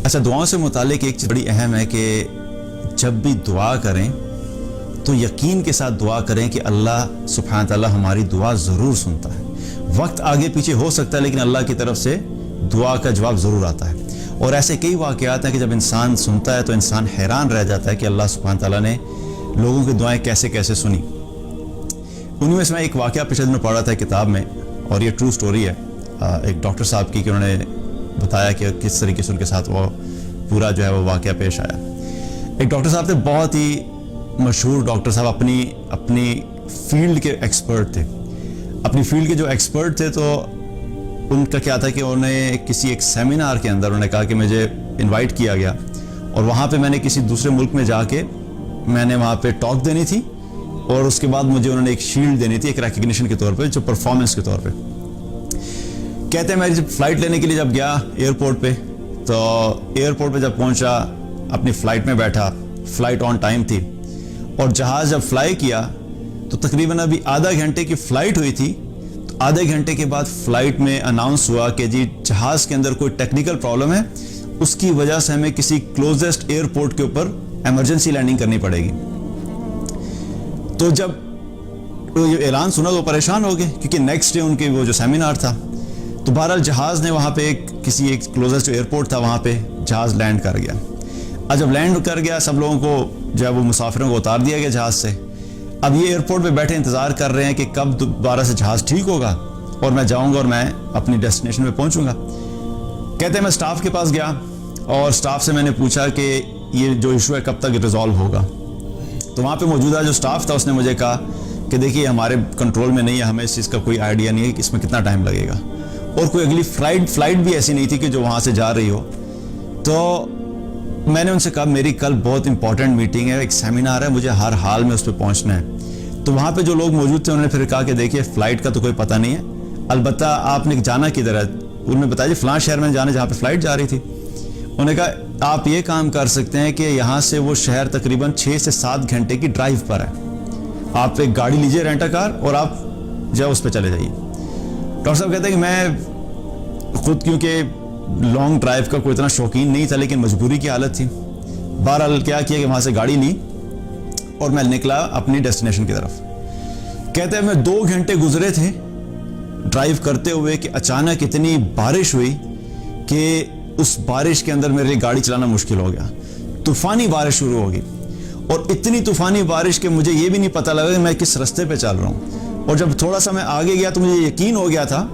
اچھا، دعاؤں سے متعلق ایک چیز بڑی اہم ہے کہ جب بھی دعا کریں تو یقین کے ساتھ دعا کریں کہ اللہ سبحانہ تعالیٰ ہماری دعا ضرور سنتا ہے. وقت آگے پیچھے ہو سکتا ہے لیکن اللہ کی طرف سے دعا کا جواب ضرور آتا ہے. اور ایسے کئی واقعات ہیں کہ جب انسان سنتا ہے تو انسان حیران رہ جاتا ہے کہ اللہ سبحانہ تعالیٰ نے لوگوں کی دعائیں کیسے کیسے سنی. انہیں میں سے میں ایک واقعہ پچھلے دنوں پڑھ رہا تھا کتاب میں، اور یہ ٹرو سٹوری ہے ایک ڈاکٹر صاحب کی، کہ انہوں نے بتایا کہ کس طریقے سے ان کے ساتھ وہ پورا جو ہے وہ واقعہ پیش آیا. ایک ڈاکٹر صاحب تھے، بہت ہی مشہور ڈاکٹر صاحب، اپنی فیلڈ کے ایکسپرٹ تھے. اپنی فیلڈ کے جو ایکسپرٹ تھے تو ان کا کیا تھا کہ انہیں کسی ایک سیمینار کے اندر انہوں نے کہا کہ مجھے انوائٹ کیا گیا، اور وہاں پہ میں نے کسی دوسرے ملک میں جا کے میں نے وہاں پہ ٹاک دینی تھی، اور اس کے بعد مجھے انہوں نے ایک شیلڈ دینی تھی ایک ریکگنیشن کے طور پہ، جو پرفارمنس کے طور پہ. کہتے ہیں میں جب فلائٹ لینے کے لیے جب گیا ایئرپورٹ پہ، تو ایئرپورٹ پہ جب پہنچا اپنی فلائٹ میں بیٹھا، فلائٹ آن ٹائم تھی، اور جہاز جب فلائی کیا تو تقریباً ابھی آدھا گھنٹے کی فلائٹ ہوئی تھی. تو آدھے گھنٹے کے بعد فلائٹ میں اناؤنس ہوا کہ جی جہاز کے اندر کوئی ٹیکنیکل پرابلم ہے، اس کی وجہ سے ہمیں کسی کلوزسٹ ایئرپورٹ کے اوپر ایمرجنسی لینڈنگ کرنی پڑے گی. تو جب یہ اعلان سنا تو پریشان ہو گئے، کیونکہ نیکسٹ ڈے ان کے وہ جو سیمینار تھا. تو بہرحال جہاز نے وہاں پہ کسی ایک کلوزسٹ ایئرپورٹ تھا، وہاں پہ جہاز لینڈ کر گیا. اب جب لینڈ کر گیا سب لوگوں کو جو ہے وہ مسافروں کو اتار دیا گیا جہاز سے. اب یہ ایئرپورٹ پہ بیٹھے انتظار کر رہے ہیں کہ کب دوبارہ سے جہاز ٹھیک ہوگا اور میں جاؤں گا اور میں اپنی ڈیسٹینیشن پہ پہنچوں گا. کہتے ہیں میں سٹاف کے پاس گیا اور سٹاف سے میں نے پوچھا کہ یہ جو ایشو ہے کب تک ریزالو ہوگا. تو وہاں پہ موجودہ جو سٹاف تھا اس نے مجھے کہا کہ دیکھیے ہمارے کنٹرول میں نہیں ہے، ہمیں اس چیز کا کوئی آئیڈیا نہیں ہے کہ اس میں کتنا ٹائم لگے گا، اور کوئی اگلی فلائٹ بھی ایسی نہیں تھی کہ جو وہاں سے جا رہی ہو. تو میں نے ان سے کہا میری کل بہت امپورٹنٹ میٹنگ ہے، ایک سیمینار ہے، مجھے ہر حال میں اس پہ پہنچنا ہے. تو وہاں پہ جو لوگ موجود تھے انہوں نے پھر کہا کہ دیکھیے فلائٹ کا تو کوئی پتہ نہیں ہے، البتہ آپ نے جانا کدھر ہے. انہوں نے بتایا جی فلاں شہر میں جانا جہاں پہ فلائٹ جا رہی تھی. انہوں نے کہا آپ یہ کام کر سکتے ہیں کہ یہاں سے وہ شہر تقریباً 6 سے 7 گھنٹے کی ڈرائیو پر ہے، آپ ایک گاڑی لیجئے رینٹا کار اور آپ جو اس پہ چلے جائیے. ڈاکٹر صاحب کہتے ہیں کہ میں خود کیونکہ لانگ ڈرائیو کا کوئی اتنا شوقین نہیں تھا لیکن مجبوری کی حالت تھی، بہرحال کیا کیا کہ وہاں سے گاڑی لی اور میں نکلا اپنی ڈیسٹینیشن کی طرف. کہتے ہیں میں 2 گھنٹے گزرے تھے ڈرائیو کرتے ہوئے کہ اچانک اتنی بارش ہوئی کہ اس بارش کے اندر میرے لیے گاڑی چلانا مشکل ہو گیا. طوفانی بارش شروع ہوگی، اور اتنی طوفانی بارش کہ مجھے یہ بھی نہیں پتہ لگا کہ میں کس رستے پہ چل رہا ہوں. اور جب تھوڑا سا میں آگے گیا تو مجھے یقین ہو گیا تھا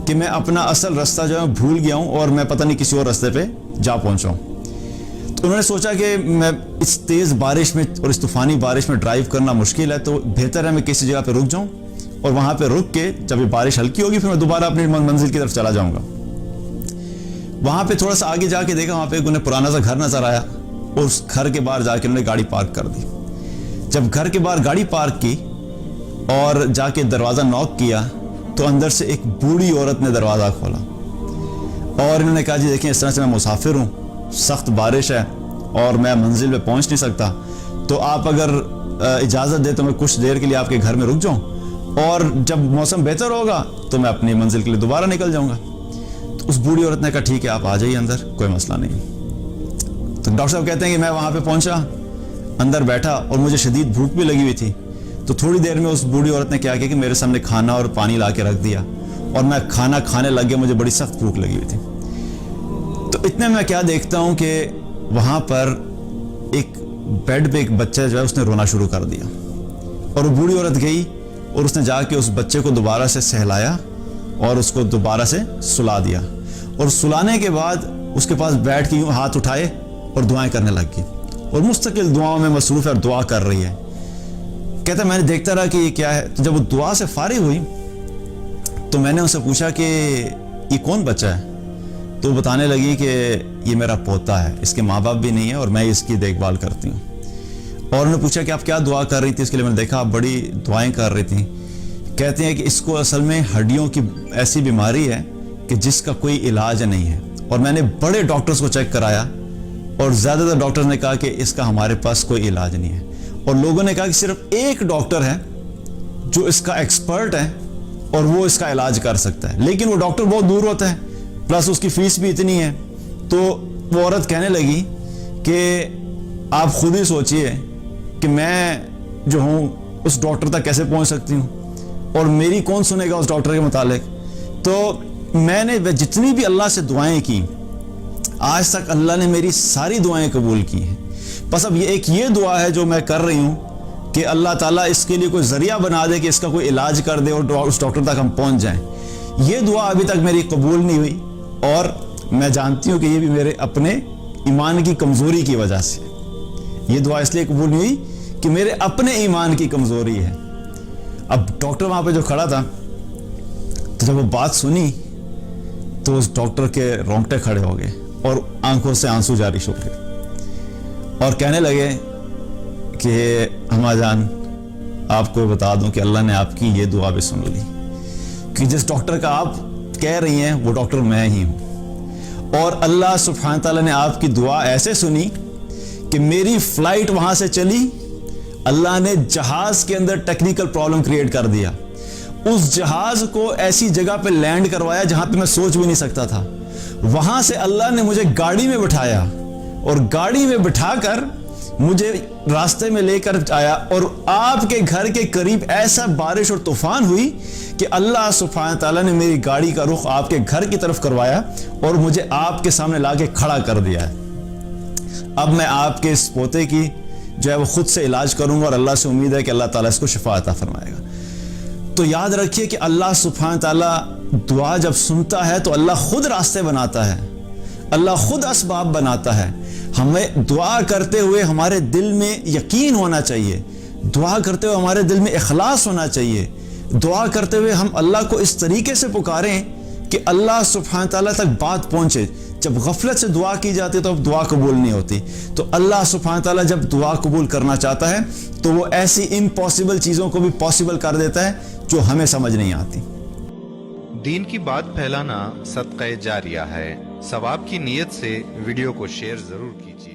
کہ میں اپنا اصل رستہ جو ہے بھول گیا ہوں اور میں پتہ نہیں کسی اور رستے پہ جا پہنچا ہوں. تو انہوں نے سوچا کہ میں اس تیز بارش میں اور اس طوفانی بارش میں ڈرائیو کرنا مشکل ہے، تو بہتر ہے میں کسی جگہ پہ رک جاؤں، اور وہاں پہ رک کے جب یہ بارش ہلکی ہوگی پھر میں دوبارہ اپنی منزل کی طرف چلا جاؤں گا. وہاں پہ تھوڑا سا آگے جا کے دیکھا، وہاں پہ انہیں پرانا سا گھر نظر آیا، اور اس گھر کے باہر جا کے انہوں نے گاڑی پارک کر دی. جب گھر کے باہر گاڑی پارک کی اور جا کے دروازہ نوک کیا تو اندر سے ایک بوڑھی عورت نے دروازہ کھولا، اور انہوں نے کہا جی دیکھیں اس طرح سے میں مسافر ہوں، سخت بارش ہے اور میں منزل پہ پہنچ نہیں سکتا، تو آپ اگر اجازت دے تو میں کچھ دیر کے لیے آپ کے گھر میں رک جاؤں، اور جب موسم بہتر ہوگا تو میں اپنی منزل کے لیے دوبارہ نکل جاؤں گا. تو اس بوڑھی عورت نے کہا ٹھیک ہے آپ آ جائیے اندر، کوئی مسئلہ نہیں. تو ڈاکٹر صاحب کہتے ہیں کہ میں وہاں پہ پہنچا، اندر بیٹھا، اور مجھے شدید بھوک بھی لگی ہوئی تھی. تو تھوڑی دیر میں اس بوڑھی عورت نے کیا کیا کہ میرے سامنے کھانا اور پانی لا کے رکھ دیا، اور میں کھانا کھانے لگ گیا، مجھے بڑی سخت بھوک لگی ہوئی تھی. تو اتنے میں کیا دیکھتا ہوں کہ وہاں پر ایک بیڈ پہ ایک بچہ جو ہے اس نے رونا شروع کر دیا، اور وہ بوڑھی عورت گئی اور اس نے جا کے اس بچے کو دوبارہ سے سہلایا اور اس کو دوبارہ سے سلا دیا، اور سلانے کے بعد اس کے پاس بیٹھ کے یوں ہاتھ اٹھائے اور دعائیں کرنے لگ گئی، اور مستقل دعاؤں میں مصروف ہے اور دعا کر رہی ہے. کہتا ہے میں نے دیکھتا رہا کہ یہ کیا ہے. تو جب وہ دعا سے فارغ ہوئی تو میں نے ان سے پوچھا کہ یہ کون بچہ ہے؟ تو وہ بتانے لگی کہ یہ میرا پوتا ہے، اس کے ماں باپ بھی نہیں ہے اور میں اس کی دیکھ بھال کرتی ہوں. اور انہوں نے پوچھا کہ آپ کیا دعا کر رہی تھی اس کے لیے؟ میں نے دیکھا آپ بڑی دعائیں کر رہی تھیں. کہتے ہیں کہ اس کو اصل میں ہڈیوں کی ایسی بیماری ہے کہ جس کا کوئی علاج نہیں ہے، اور میں نے بڑے ڈاکٹرز کو چیک کرایا اور زیادہ تر ڈاکٹرز نے کہا کہ اس کا ہمارے پاس کوئی علاج نہیں ہے، اور لوگوں نے کہا کہ صرف ایک ڈاکٹر ہے جو اس کا ایکسپرٹ ہے اور وہ اس کا علاج کر سکتا ہے، لیکن وہ ڈاکٹر بہت دور ہوتا ہے، پلس اس کی فیس بھی اتنی ہے. تو وہ عورت کہنے لگی کہ آپ خود ہی سوچئے کہ میں جو ہوں اس ڈاکٹر تک کیسے پہنچ سکتی ہوں اور میری کون سنے گا اس ڈاکٹر کے متعلق. تو میں نے جتنی بھی اللہ سے دعائیں کی آج تک اللہ نے میری ساری دعائیں قبول کی ہیں. بس اب یہ دعا ہے جو میں کر رہی ہوں کہ اللہ تعالیٰ اس کے لیے کوئی ذریعہ بنا دے کہ اس کا کوئی علاج کر دے اور اس ڈاکٹر تک ہم پہنچ جائیں. یہ دعا ابھی تک میری قبول نہیں ہوئی اور میں جانتی ہوں کہ یہ بھی میرے اپنے ایمان کی کمزوری کی وجہ سے. یہ دعا اس لیے قبول نہیں ہوئی کہ میرے اپنے ایمان کی کمزوری ہے. اب ڈاکٹر وہاں پہ جو کھڑا تھا تو جب وہ بات سنی تو اس ڈاکٹر کے رونگٹے کھڑے ہو گئے اور آنکھوں سے آنسو جاری ہو گئے اور کہنے لگے کہ ہما جان آپ کو بتا دوں کہ اللہ نے آپ کی یہ دعا بھی سن لی کہ جس ڈاکٹر کا آپ کہہ رہی ہیں وہ ڈاکٹر میں ہی ہوں. اور اللہ سبحانہ تعالیٰ نے آپ کی دعا ایسے سنی کہ میری فلائٹ وہاں سے چلی. اللہ نے جہاز کے اندر ٹیکنیکل پرابلم کریٹ کر دیا. اس جہاز کو ایسی جگہ پہ لینڈ کروایا جہاں پہ میں سوچ بھی نہیں سکتا تھا. وہاں سے اللہ نے مجھے گاڑی میں بٹھایا اور گاڑی میں بٹھا کر مجھے راستے میں لے کر آیا اور آپ کے گھر کے قریب ایسا بارش اور طوفان ہوئی کہ اللہ سبحانہ تعالیٰ نے میری گاڑی کا رخ آپ کے گھر کی طرف کروایا اور مجھے آپ کے سامنے لا کے کھڑا کر دیا ہے. اب میں آپ کے اس پوتے کی جو ہے وہ خود سے علاج کروں گا اور اللہ سے امید ہے کہ اللہ تعالیٰ اس کو شفا عطا فرمائے گا. تو یاد رکھیے کہ اللہ سبحانہ تعالیٰ دعا جب سنتا ہے تو اللہ خود راستے بناتا ہے, اللہ خود اسباب بناتا ہے. ہمیں دعا کرتے ہوئے ہمارے دل میں یقین ہونا چاہیے, دعا کرتے ہوئے ہمارے دل میں اخلاص ہونا چاہیے, دعا کرتے ہوئے ہم اللہ کو اس طریقے سے پکاریں کہ اللہ سبحانہ تعالیٰ تک بات پہنچے. جب غفلت سے دعا کی جاتی ہے تو اب دعا قبول نہیں ہوتی. تو اللہ سبحانہ تعالیٰ جب دعا قبول کرنا چاہتا ہے تو وہ ایسی امپاسبل چیزوں کو بھی پاسبل کر دیتا ہے جو ہمیں سمجھ نہیں آتی. دین کی بات پھیلانا صدقہ جاریہ ہے. ثواب کی نیت سے ویڈیو کو شیئر ضرور کیجیے.